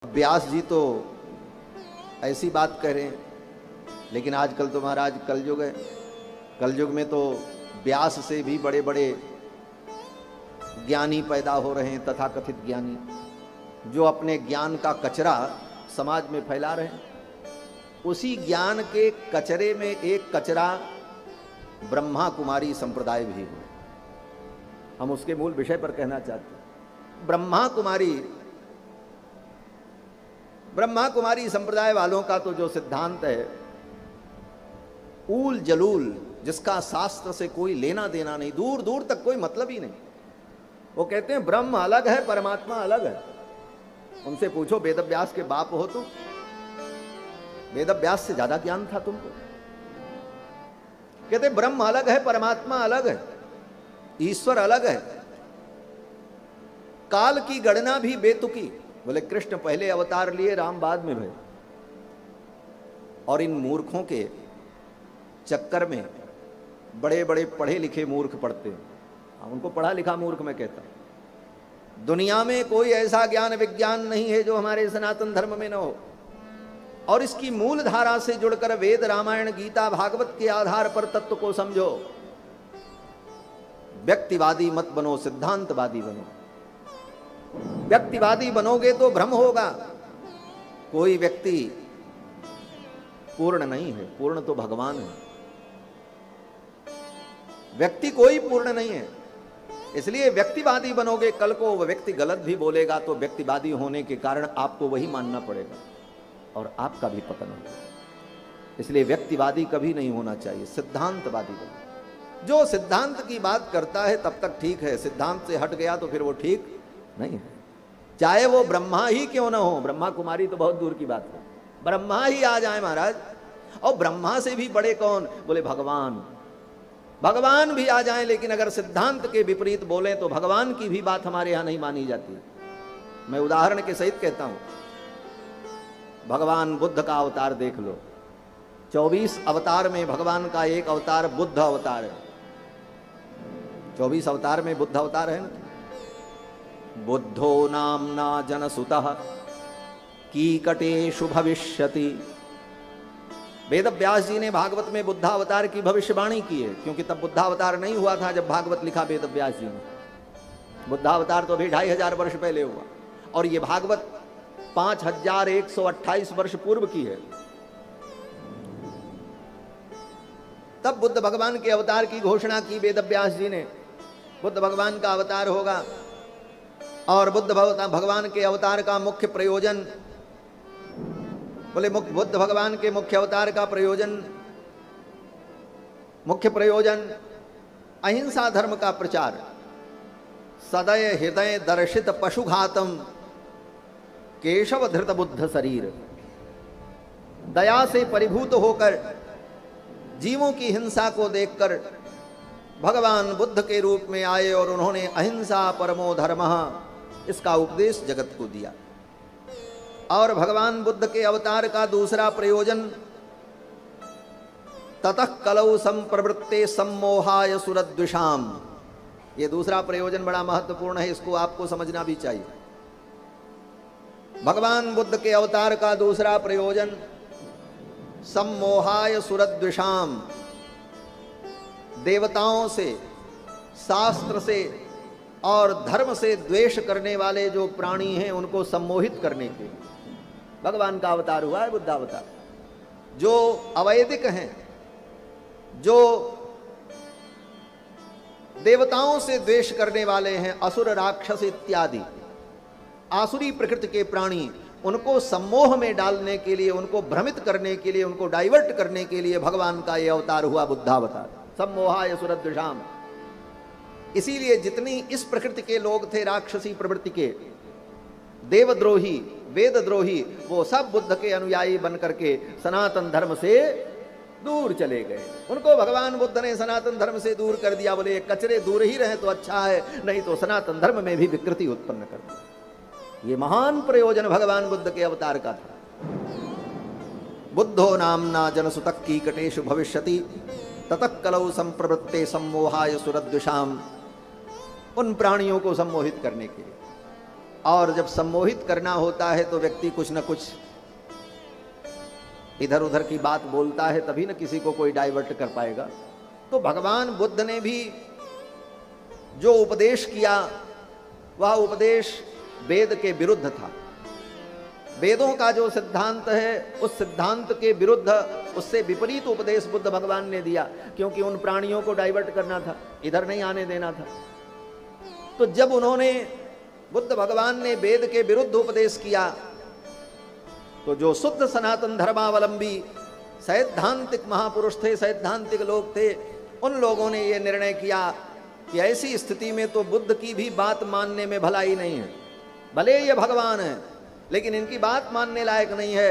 व्यास जी तो ऐसी बात कह रहे हैं, लेकिन आजकल तो महाराज कलयुग है। कलयुग में तो व्यास से भी बड़े बड़े ज्ञानी पैदा हो रहे हैं, तथाकथित ज्ञानी, जो अपने ज्ञान का कचरा समाज में फैला रहे हैं। उसी ज्ञान के कचरे में एक कचरा ब्रह्मा कुमारी संप्रदाय भी है। हम उसके मूल विषय पर कहना चाहते हैं। ब्रह्मा कुमारी संप्रदाय वालों का तो जो सिद्धांत है, ऊल जलूल, जिसका शास्त्र से कोई लेना देना नहीं, दूर दूर तक कोई मतलब ही नहीं। वो कहते हैं ब्रह्म अलग है, परमात्मा अलग है। उनसे पूछो वेदव्यास के बाप हो तुम, वेदव्यास से ज्यादा ज्ञान था तुमको। कहते ब्रह्म अलग है, परमात्मा अलग है, ईश्वर अलग है, काल की गणना भी बेतुकी। बोले कृष्ण पहले अवतार लिए, राम बाद में भय। और इन मूर्खों के चक्कर में बड़े बड़े पढ़े लिखे मूर्ख पढ़ते हैं। उनको पढ़ा लिखा मूर्ख मैं कहता हूं। दुनिया में कोई ऐसा ज्ञान विज्ञान नहीं है जो हमारे सनातन धर्म में न हो। और इसकी मूल धारा से जुड़कर वेद, रामायण, गीता, भागवत के आधार पर तत्व को समझो। व्यक्तिवादी मत बनो, सिद्धांतवादी बनो। व्यक्तिवादी बनोगे तो भ्रम होगा। कोई व्यक्ति पूर्ण नहीं है, पूर्ण तो भगवान है। व्यक्ति कोई पूर्ण नहीं है, इसलिए व्यक्तिवादी बनोगे, कल को वह व्यक्ति गलत भी बोलेगा तो व्यक्तिवादी होने के कारण आपको वही मानना पड़ेगा और आपका भी पतन होगा। इसलिए व्यक्तिवादी कभी नहीं होना चाहिए, सिद्धांतवादी बनो। जो सिद्धांत की बात करता है तब तक ठीक है, सिद्धांत से हट गया तो फिर वो ठीक नहीं है। चाहे वो ब्रह्मा ही क्यों ना हो, ब्रह्मा कुमारी तो बहुत दूर की बात है, ब्रह्मा ही आ जाए महाराज। और ब्रह्मा से भी बड़े कौन? बोले भगवान। भगवान भी आ जाएं, लेकिन अगर सिद्धांत के विपरीत बोलें तो भगवान की भी बात हमारे यहां नहीं मानी जाती। मैं उदाहरण के सहित कहता हूं, भगवान बुद्ध का अवतार देख लो। 24 अवतार में भगवान का एक अवतार बुद्ध अवतार है। 24 अवतार में बुद्ध अवतार है ना। बुद्धो नामना जनसुतः कीकटेषु भविष्यति। वेदव्यास जी ने भागवत में बुद्धावतार की भविष्यवाणी की है, क्योंकि तब बुद्धावतार नहीं हुआ था जब भागवत लिखा वेदव्यास जी ने। बुद्धावतार तो अभी 2500 वर्ष पहले हुआ, और ये भागवत 5128 वर्ष पूर्व की है। तब बुद्ध भगवान के अवतार की घोषणा की वेदव्यास जी ने। बुद्ध भगवान का अवतार होगा, और बुद्ध भगवान के अवतार का मुख्य प्रयोजन, बोले बुद्ध भगवान के मुख्य अवतार का मुख्य प्रयोजन अहिंसा धर्म का प्रचार। सदय हृदय दर्शित पशुघातम केशव धृत बुद्ध शरीर। दया से परिभूत होकर जीवों की हिंसा को देखकर भगवान बुद्ध के रूप में आए, और उन्होंने अहिंसा परमो धर्मः इसका उपदेश जगत को दिया। और भगवान बुद्ध के अवतार का दूसरा प्रयोजन ततः कलौ संप्रवृत्ते सम्मोहाय सुरद्विषाम। ये दूसरा प्रयोजन बड़ा महत्वपूर्ण है, इसको आपको समझना भी चाहिए। भगवान बुद्ध के अवतार का दूसरा प्रयोजन सम्मोहाय सुरद्विषाम। देवताओं से, शास्त्र से और धर्म से द्वेष करने वाले जो प्राणी हैं उनको सम्मोहित करने के भगवान का अवतार हुआ है बुद्धावतार। जो अवैदिक हैं, जो देवताओं से द्वेष करने वाले हैं, असुर राक्षस इत्यादि आसुरी प्रकृति के प्राणी, उनको सम्मोह में डालने के लिए, उनको भ्रमित करने के लिए, उनको डाइवर्ट करने के लिए भगवान का यह अवतार हुआ बुद्धावतार। सम्मोहाय सुरद्विषाम। इसीलिए जितनी इस प्रकृति के लोग थे, राक्षसी प्रवृत्ति के, देवद्रोही, वेदद्रोही, वो सब बुद्ध के अनुयायी बनकर के सनातन धर्म से दूर चले गए। उनको भगवान बुद्ध ने सनातन धर्म से दूर कर दिया। बोले ये कचरे दूर ही रहे तो अच्छा है, नहीं तो सनातन धर्म में भी विकृति उत्पन्न कर दी। ये महान प्रयोजन भगवान बुद्ध के अवतार का था। बुद्धो नामना जनसुतः कीकटेषु भविष्यति ततः कलौ संप्रवृत्ते सम्मोहाय सुरद्विषाम। उन प्राणियों को सम्मोहित करने के लिए। और जब सम्मोहित करना होता है तो व्यक्ति कुछ न कुछ इधर उधर की बात बोलता है, तभी न किसी को कोई डाइवर्ट कर पाएगा। तो भगवान बुद्ध ने भी जो उपदेश किया वह उपदेश वेद के विरुद्ध था। वेदों का जो सिद्धांत है उस सिद्धांत के विरुद्ध, उससे विपरीत उपदेश बुद्ध भगवान ने दिया, क्योंकि उन प्राणियों को डाइवर्ट करना था, इधर नहीं आने देना था। तो जब उन्होंने, बुद्ध भगवान ने वेद के विरुद्ध उपदेश किया, तो जो शुद्ध सनातन धर्मावलंबी सैद्धांतिक महापुरुष थे, सैद्धांतिक लोग थे, उन लोगों ने यह निर्णय किया कि ऐसी स्थिति में तो बुद्ध की भी बात मानने में भलाई नहीं है। भले ये भगवान है लेकिन इनकी बात मानने लायक नहीं है।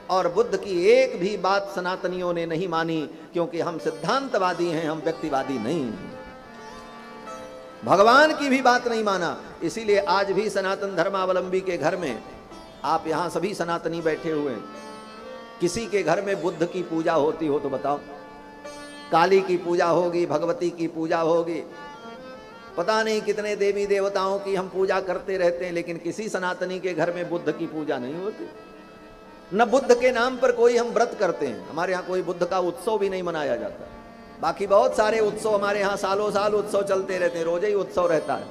और बुद्ध की एक भी बात सनातनियों ने नहीं मानी, क्योंकि हम सिद्धांतवादी हैं, हम व्यक्तिवादी नहीं। भगवान की भी बात नहीं माना। इसीलिए आज भी सनातन धर्मावलंबी के घर में, आप यहां सभी सनातनी बैठे हुए हैं, किसी के घर में बुद्ध की पूजा होती हो तो बताओ? काली की पूजा होगी, भगवती की पूजा होगी, पता नहीं कितने देवी देवताओं की हम पूजा करते रहते हैं, लेकिन किसी सनातनी के घर में बुद्ध की पूजा नहीं होती। न बुद्ध के नाम पर कोई हम व्रत करते हैं, हमारे यहाँ कोई बुद्ध का उत्सव भी नहीं मनाया जाता। बाकी बहुत सारे उत्सव हमारे यहाँ सालों साल उत्सव चलते रहते हैं, रोज ही उत्सव रहता है,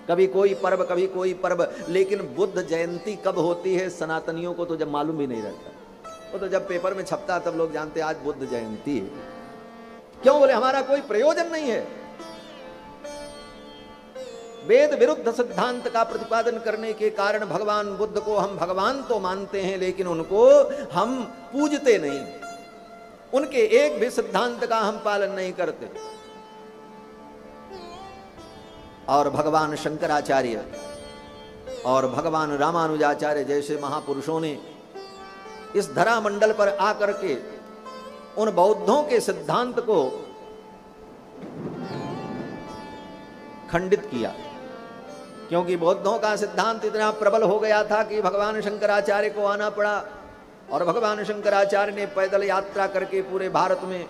कभी कोई पर्व कभी कोई पर्व। लेकिन बुद्ध जयंती कब होती है सनातनियों को तो जब मालूम ही नहीं रहता, वो तो जब पेपर में छपता तब लोग जानते आज बुद्ध जयंती है। क्यों? बोले हमारा कोई प्रयोजन नहीं है। वेद विरुद्ध सिद्धांत का प्रतिपादन करने के कारण भगवान बुद्ध को हम भगवान तो मानते हैं, लेकिन उनको हम पूजते नहीं, उनके एक भी सिद्धांत का हम पालन नहीं करते। और भगवान शंकराचार्य और भगवान रामानुजाचार्य जैसे महापुरुषों ने इस धरा मंडल पर आकर के उन बौद्धों के सिद्धांत को खंडित किया, क्योंकि बौद्धों का सिद्धांत इतना प्रबल हो गया था कि भगवान शंकराचार्य को आना पड़ा। और भगवान शंकराचार्य ने पैदल यात्रा करके पूरे भारत में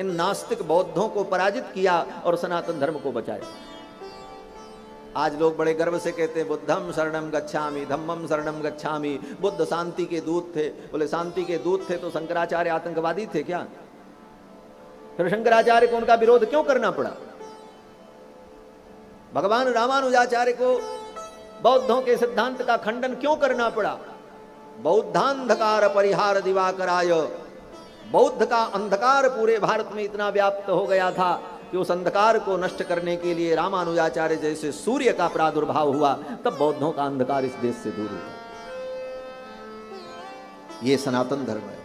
इन नास्तिक बौद्धों को पराजित किया और सनातन धर्म को बचाया। आज लोग बड़े गर्व से कहते हैं बुद्धम शरणम गच्छामि, धम्मम शरणम गच्छामि। बुद्ध शांति के दूत थे। बोले शांति के दूत थे तो शंकराचार्य आतंकवादी थे क्या? फिर शंकराचार्य को उनका विरोध क्यों करना पड़ा? भगवान रामानुजाचार्य को बौद्धों के सिद्धांत का खंडन क्यों करना पड़ा? बौद्धांधकार परिहार दिवाकराय। बौद्ध का अंधकार पूरे भारत में इतना व्याप्त हो गया था कि उस अंधकार को नष्ट करने के लिए रामानुजाचार्य जैसे सूर्य का प्रादुर्भाव हुआ, तब बौद्धों का अंधकार इस देश से दूर हुआ। यह सनातन धर्म है।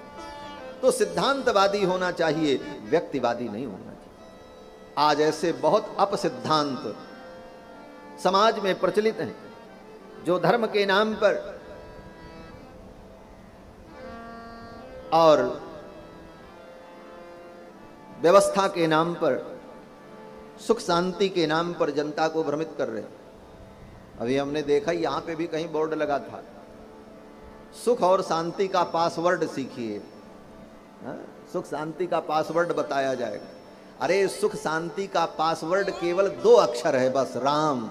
तो सिद्धांतवादी होना चाहिए, व्यक्तिवादी नहीं होना चाहिए। आज ऐसे बहुत अपसिद्धांत समाज में प्रचलित हैं, जो धर्म के नाम पर और व्यवस्था के नाम पर, सुख शांति के नाम पर जनता को भ्रमित कर रहे हैं। अभी हमने देखा यहां पे भी कहीं बोर्ड लगा था, सुख और शांति का पासवर्ड सीखिए। सुख शांति का पासवर्ड बताया जाएगा। अरे सुख शांति का पासवर्ड केवल 2 अक्षर है, बस राम।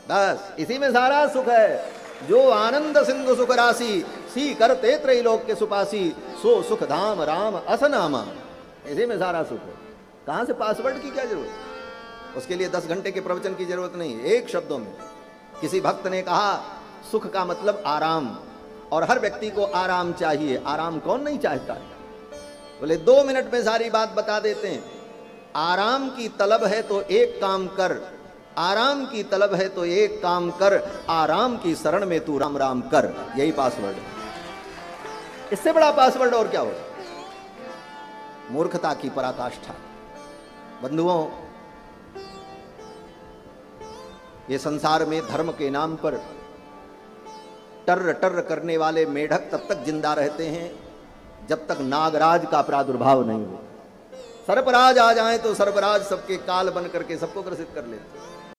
बस इसी में सारा सुख है। जो आनंद सिंधु सुख राशि, सी करते त्रैलोक्य सुपासी, सो सुख धाम राम असनामा। इसी में सारा सुख है। कहां से पासवर्ड की क्या जरूरत? उसके लिए 10 घंटे के प्रवचन की जरूरत नहीं। एक शब्दों में किसी भक्त ने कहा सुख का मतलब आराम, और हर व्यक्ति को आराम चाहिए। आराम कौन नहीं चाहता? बोले 2 मिनट में सारी बात बता देते हैं। आराम की तलब है तो एक काम कर, आराम की तलब है तो एक काम कर, आराम की शरण में तू राम राम कर। यही पासवर्ड है। इससे बड़ा पासवर्ड और क्या होगा? मूर्खता की पराकाष्ठा। बंधुओं, ये संसार में धर्म के नाम पर टर्र टर्र करने वाले मेढक तब तक जिंदा रहते हैं जब तक नागराज का प्रादुर्भाव नहीं हो। सर्पराज आ जाए तो सर्पराज सबके काल बन करके सबको ग्रसित कर लेते।